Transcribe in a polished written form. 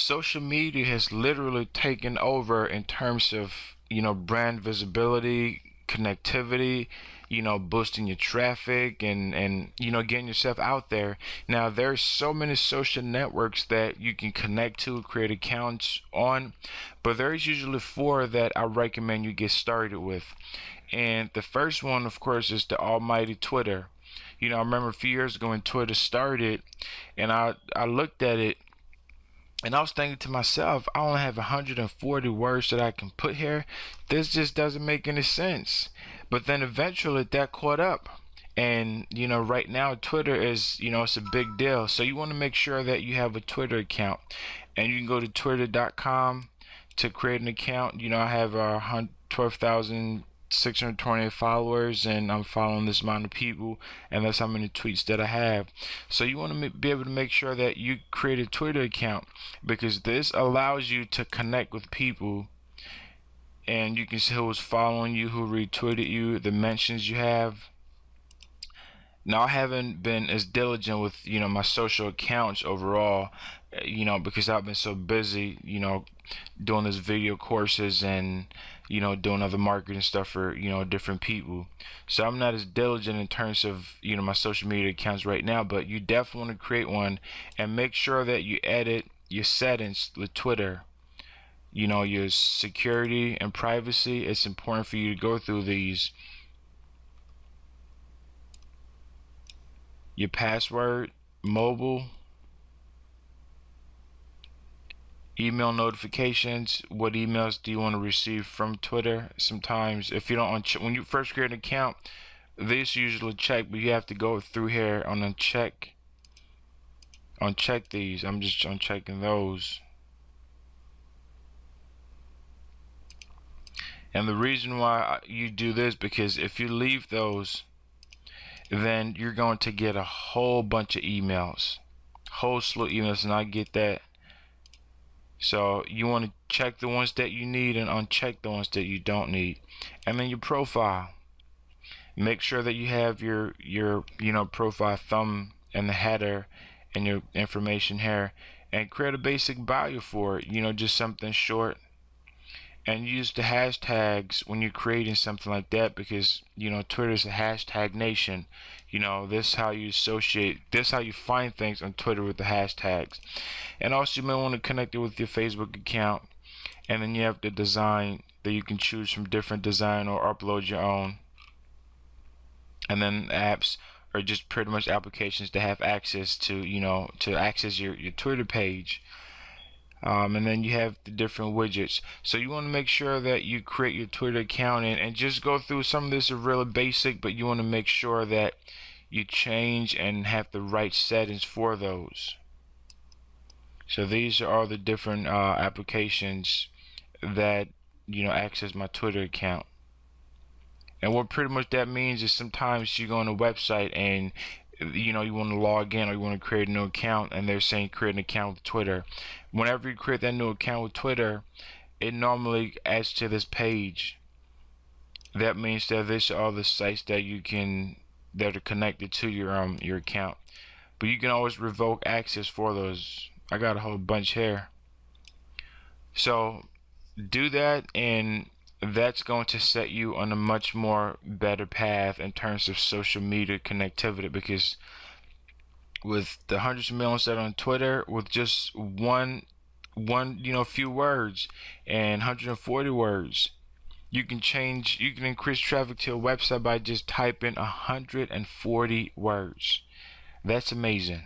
social media has literally taken over in terms of, brand visibility, connectivity, boosting your traffic and getting yourself out there. Now there's so many social networks that you can connect to, create accounts on, but there's usually four that I recommend you get started with. And the first one, of course, is the almighty Twitter. I remember a few years ago when Twitter started, and I looked at it, and I was thinking to myself, I only have 140 words that I can put here. This just doesn't make any sense. But then eventually that caught up. And, right now Twitter is, it's a big deal. So you want to make sure that you have a Twitter account. And you can go to twitter.com to create an account. I have 12,620 followers, and I'm following this amount of people, and that's how many tweets that I have. So you want to be able to make sure that you create a Twitter account, because this allows you to connect with people, and you can see who's following you, who retweeted you, the mentions you have. Now I haven't been as diligent with my social accounts overall, because I've been so busy, doing these video courses and doing other marketing stuff for different people. So I'm not as diligent in terms of my social media accounts right now, but you definitely want to create one and make sure that you edit your settings with Twitter. Your security and privacy. It's important for you to go through these. Your password, mobile, email notifications. What emails do you want to receive from Twitter? Sometimes if you don't when you first create an account, this usually check, but you have to go through here on uncheck these. I'm just unchecking those. And the reason why you do this, because if you leave those, then you're going to get a whole bunch of emails, whole slew of emails, and I get that. So you want to check the ones that you need and uncheck the ones that you don't need. And then your profile, make sure that you have your profile thumb and the header and your information here, and create a basic bio for it, just something short. And use the hashtags when you're creating something like that, because Twitter's a hashtag nation. This is how you associate, this is how you find things on Twitter, with the hashtags. And also you may want to connect it with your Facebook account, and then you have the design that you can choose from different design or upload your own. And then apps are just pretty much applications that have access to to access your Twitter page. And then you have the different widgets. So you want to make sure that you create your Twitter account, and just go through some of this are really basic, but you want to make sure that you change and have the right settings for those. So these are all the different applications that access my Twitter account. And what pretty much that means is sometimes you go on a website and you want to log in, or you want to create a new account, and they're saying create an account with Twitter. Whenever you create that new account with Twitter, it normally adds to this page. That means that these are all the sites that that are connected to your account. But you can always revoke access for those. I got a whole bunch here. So do that, and that's going to set you on a much more better path in terms of social media connectivity, because with the hundreds of millions that are on Twitter, with just one few words and 140 words, you can increase traffic to a website by just typing 140 words. That's amazing.